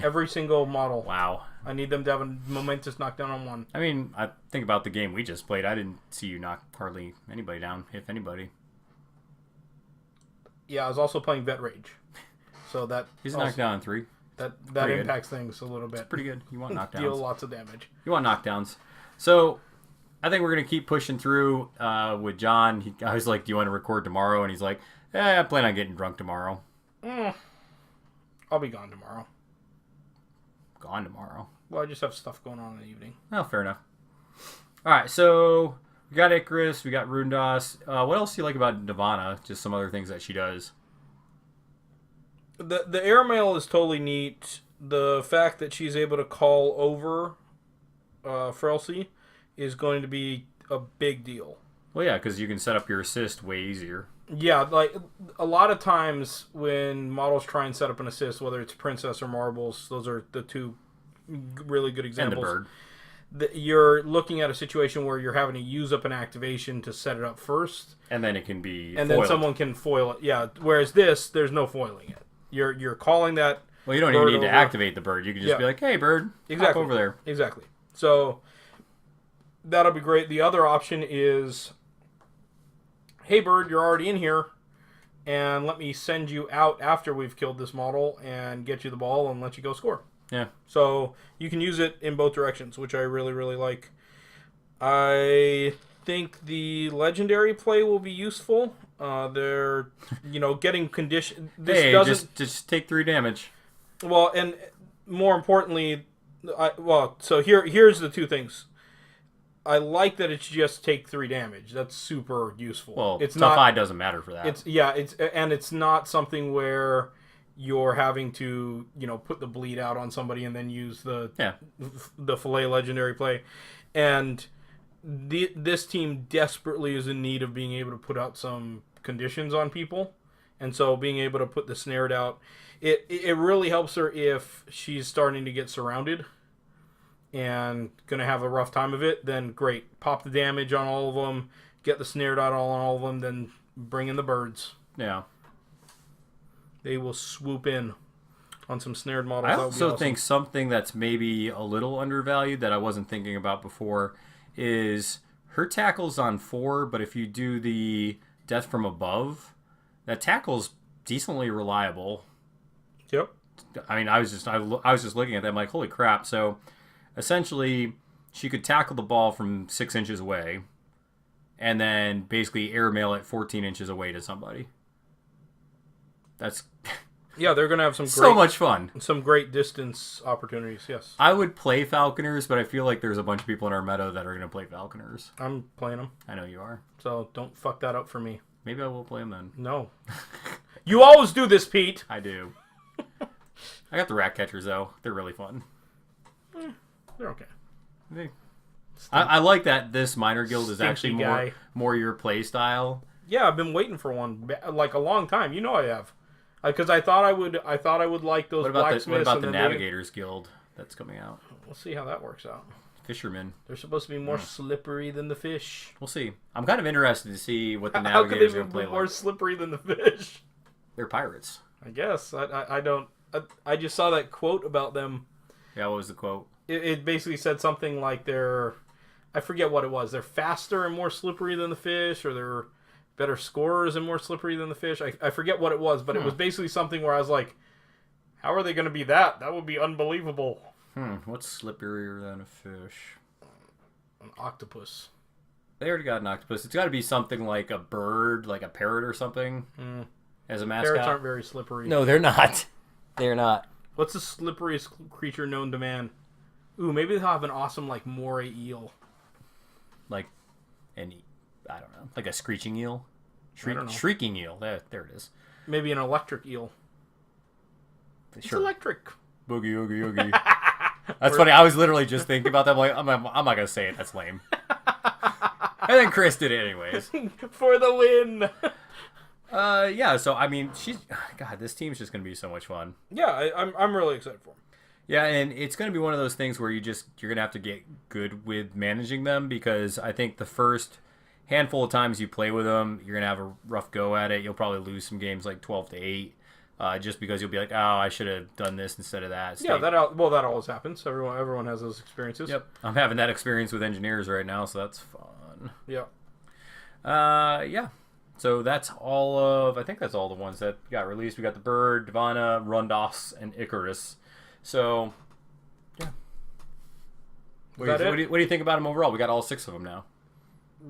Every single model. Wow. I need them to have a momentous knockdown on one. I mean, I think about the game we just played. I didn't see you knock hardly anybody down, if anybody. Yeah, I was also playing Vet Rage. So that He's also, knocked down 3. that pretty impacts things a little bit. Pretty good. You want knockdowns. Deal lots of damage. You want knockdowns. So, I think we're going to keep pushing through with John. I was like, do you want to record tomorrow? And he's like, I plan on getting drunk tomorrow. I'll be gone tomorrow. Gone tomorrow. Well, I just have stuff going on in the evening. Oh, fair enough. All right, so we got Icarus, we got Rundas. What else do you like about Nirvana? Just some other things that she does. The airmail is totally neat. The fact that she's able to call over Frelsey is going to be a big deal. Well, yeah, because you can set up your assist way easier. Yeah, like a lot of times when models try and set up an assist, whether it's Princess or Marbles, those are the two really good examples. And the bird. You're looking at a situation where you're having to use up an activation to set it up first, And then it can be and foiled. then someone can foil it. Yeah, whereas this, there's no foiling it. You're calling that. Well, you don't even bird need to over. activate the bird. You can just be like, hey, bird, Exactly. hop over there. Exactly. So that'll be great. The other option is, hey, bird, you're already in here, and let me send you out after we've killed this model and get you the ball and let you go score. Yeah. So you can use it in both directions, which I really, really like. I think the legendary play will be useful. They're, getting condition. This Hey, doesn't. just take 3 damage. Well, and more importantly, so here's the two things. I like that it's just take 3 damage. That's super useful. Well, it's tough not. eye doesn't matter for that. It's not something where you're having to put the bleed out on somebody and then use the fillet legendary play, and this team desperately is in need of being able to put out some conditions on people, and so being able to put the snared out, it really helps her if she's starting to get surrounded and gonna have a rough time of it. Then great, pop the damage on all of them, get the snared out on all of them, then bring in the birds. Yeah. They will swoop in on some snared models. I That would be also awesome. think something that's maybe a little undervalued that I wasn't thinking about before is her tackle's on 4, but if you do the death from above, that tackle's decently reliable. Yep. I mean, I was just looking at that. I'm like, holy crap! So essentially, she could tackle the ball from 6 inches away, and then basically airmail it 14 inches away to somebody. That's Yeah, they're gonna have some so much fun. some great distance opportunities. Yes, I would play Falconers, but I feel like there's a bunch of people in our meadow that are going to play Falconers. I'm playing them, I know you are. so don't fuck that up for me. Maybe I will play them then. No, you always do this, Pete. I do. I got the rat catchers though. They're really fun. They're okay. I like that this minor guild is Stinky actually guy. more your play style. Yeah, I've been waiting for one like a long time. You know I have, because I thought I would like those What about blacksmiths. the and then Navigators Guild that's coming out? We'll see how that works out. Fishermen. They're supposed to be more slippery than the fish. We'll see. I'm kind of interested to see what the How could they Navigators be are going to play more like. slippery than the fish? They're pirates. I guess I don't. I just saw that quote about them. Yeah, what was the quote? It basically said something like I forget what it was. They're faster and more slippery than the fish, or they're better scorers and more slippery than the fish. I forget what it was, but it was basically something where I was like, how are they going to be that? That would be unbelievable. What's slipperier than a fish? An octopus. They already got an octopus. It's got to be something like a bird, like a parrot or something, as a mascot. Parrots aren't very slippery. No, they're not. They're not. What's the slipperiest creature known to man? Ooh, maybe they'll have an awesome moray eel. Like I don't know, like a screeching eel, I don't know. shrieking eel. There it is. Maybe an electric eel. It's Sure. electric. Boogie oogie oogie. That's funny. I was literally just thinking about that. I'm like, I'm not gonna say it. That's lame. And then Chris did it anyways. For the win. Yeah. So I mean, God, this team's just gonna be so much fun. Yeah, I'm really excited for him. Yeah, and it's going to be one of those things where you're going to have to get good with managing them, because I think the first handful of times you play with them, you're going to have a rough go at it. You'll probably lose some games like 12-8. just because you'll be like, oh, I should have done this instead of that. Yeah, that always happens. Everyone has those experiences. Yep, I'm having that experience with engineers right now, so that's fun. Yeah. Yeah. So that's all of, I think that's all the ones that got released. We got the Bird, Divana, Rundos, and Icarus. So, yeah. What do you think about them overall? We got all 6 of them now.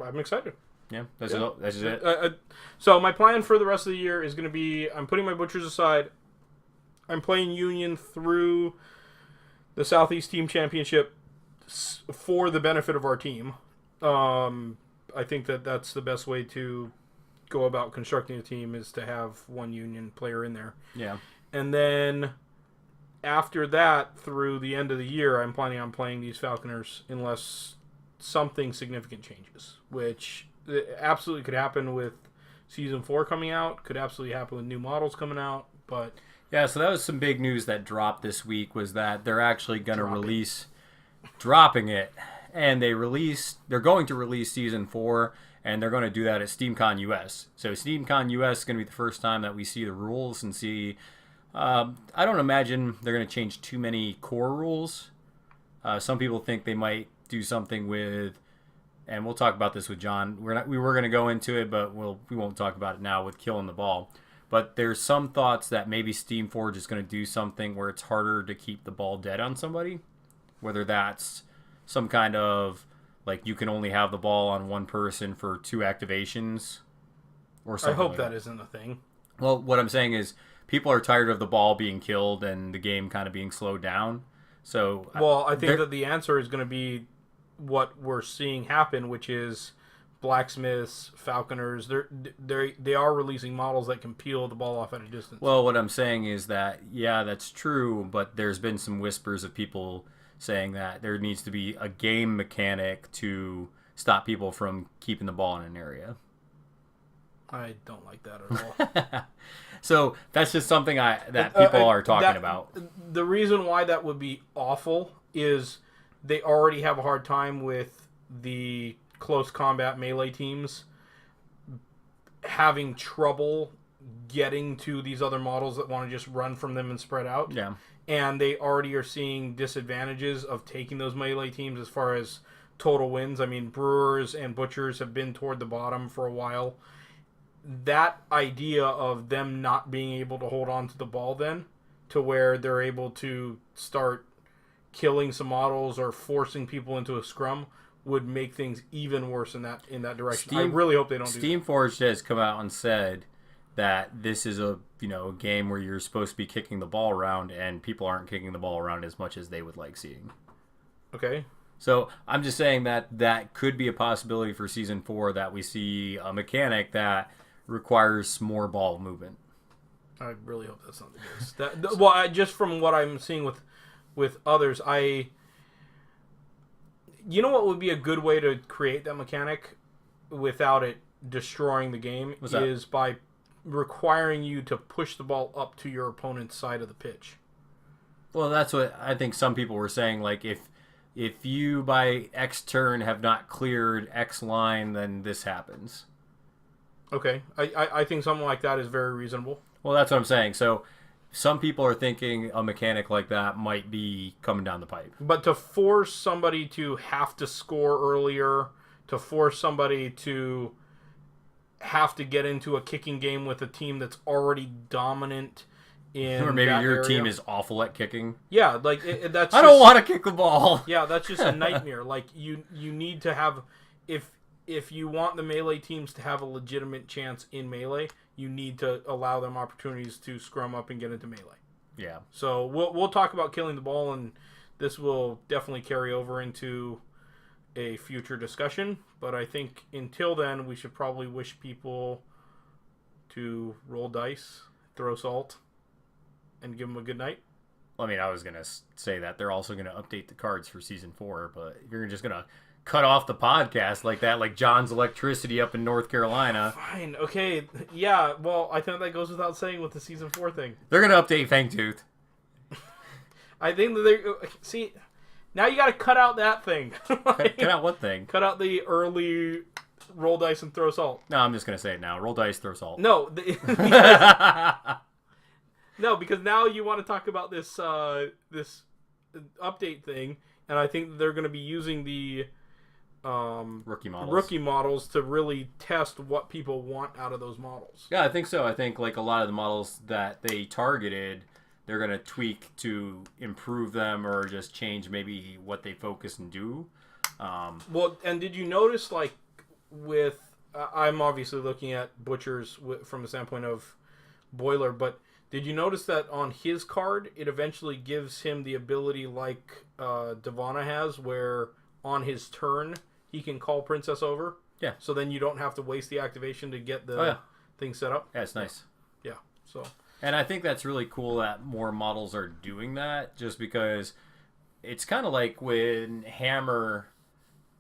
I'm excited. Yeah, that's just it. So my plan for the rest of the year is going to be, I'm putting my butchers aside. I'm playing Union through the Southeast Team Championship for the benefit of our team. I think that's the best way to go about constructing a team, is to have one Union player in there. Yeah. And then after that, through the end of the year, I'm planning on playing these Falconers unless something significant changes, which absolutely could happen with Season 4 coming out, could absolutely happen with new models coming out, but... Yeah, so that was some big news that dropped this week, was that they're actually going to release... Dropping it. And they're going to release Season 4, and they're going to do that at SteamCon US. So SteamCon US is going to be the first time that we see the rules and see... I don't imagine they're going to change too many core rules. Some people think they might do something with... And we'll talk about this with John. We were going to go into it, but we won't talk about it now with killing the ball. But there's some thoughts that maybe Steamforge is going to do something where it's harder to keep the ball dead on somebody. Whether that's some kind of, like, you can only have the ball on one person for 2 activations or something. I hope like that isn't a thing. Well, what I'm saying is people are tired of the ball being killed and the game kind of being slowed down. So, well, I think that the answer is going to be what we're seeing happen, which is blacksmiths, falconers. They are releasing models that can peel the ball off at a distance. Well, what I'm saying is that, yeah, that's true, but there's been some whispers of people saying that there needs to be a game mechanic to stop people from keeping the ball in an area. I don't like that at all. So that's just something that people are talking about. The reason why that would be awful is they already have a hard time with the close combat melee teams having trouble getting to these other models that want to just run from them and spread out. Yeah. And they already are seeing disadvantages of taking those melee teams as far as total wins. I mean, Brewers and Butchers have been toward the bottom for a while. That idea of them not being able to hold on to the ball then, to where they're able to start killing some models or forcing people into a scrum, would make things even worse in that direction. I really hope they don't do that. Steamforged has come out and said that this is a game where you're supposed to be kicking the ball around, and people aren't kicking the ball around as much as they would like seeing. Okay. So I'm just saying that could be a possibility for Season 4, that we see a mechanic that requires more ball movement. I really hope that's not the case. Just from what I'm seeing with others, you know what would be a good way to create that mechanic without it destroying the game is by requiring you to push the ball up to your opponent's side of the pitch. Well, that's what I think some people were saying. Like, if you by X turn have not cleared X line, then this happens. Okay. I think something like that is very reasonable. Well, that's what I'm saying. So some people are thinking a mechanic like that might be coming down the pipe. But to force somebody to have to score earlier, to force somebody to have to get into a kicking game with a team that's already dominant in or maybe your area. Team is awful at kicking. Yeah, like that's. I don't want to kick the ball. Yeah, that's just a nightmare. Like you need to have, if you want the melee teams to have a legitimate chance in melee, you need to allow them opportunities to scrum up and get into melee. Yeah. So we'll talk about killing the ball, and this will definitely carry over into a future discussion. But I think until then, we should probably wish people to roll dice, throw salt, and give them a good night. Well, I mean, I was going to say that they're also going to update the cards for Season 4, but if you're just going to cut off the podcast like that, like John's Electricity up in North Carolina. Fine, okay. Yeah, well, I think that goes without saying with the Season 4 thing. They're going to update Fangtooth. I think that they're... See, now you got to cut out that thing. Cut out what thing? Cut out the early roll dice and throw salt. No, I'm just going to say it now. Roll dice, throw salt. No. No, because now you want to talk about this this update thing, and I think they're going to be using the rookie models to really test what people want out of those models. Yeah, I think so. I think like a lot of the models that they targeted, they're going to tweak to improve them or just change maybe what they focus and do. Well, and did you notice, like, with... I'm obviously looking at Butcher's from the standpoint of Boiler, but did you notice that on his card, it eventually gives him the ability like Devana has, where on his turn, he can call Princess over? Yeah. So then you don't have to waste the activation to get the thing set up? Yeah, it's nice. Yeah, so... And I think that's really cool that more models are doing that, just because it's kind of like when Hammer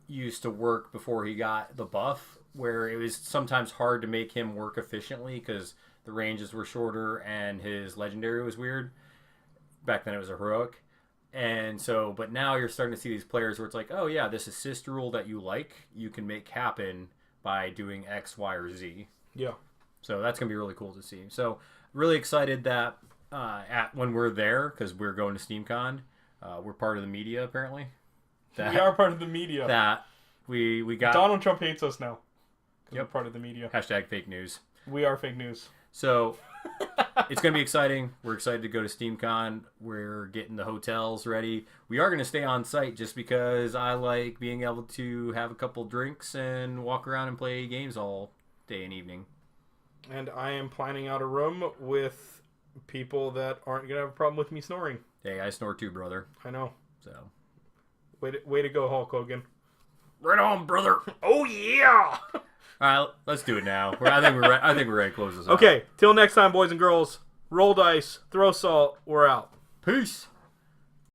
used to work before he got the buff, where it was sometimes hard to make him work efficiently because the ranges were shorter and his legendary was weird. Back then it was a heroic. And so, but now you're starting to see these players where it's like, oh yeah, this assist rule that you like, you can make happen by doing X, Y, or Z. Yeah. So that's going to be really cool to see. So really excited that when we're there, because we're going to SteamCon, we're part of the media apparently. We are part of the media. That we got... Donald Trump hates us now. Yep. We're part of the media. Hashtag fake news. We are fake news. So it's going to be exciting. We're excited to go to SteamCon. We're getting the hotels ready. We are going to stay on site just because I like being able to have a couple drinks and walk around and play games all day and evening. And I am planning out a room with people that aren't going to have a problem with me snoring. Hey, I snore too, brother. I know. So, way to go, Hulk Hogan. right on, brother. Oh, yeah! All right, let's do it now. I think we're ready to close this out. Okay, till next time, boys and girls. Roll dice, throw salt, we're out. Peace.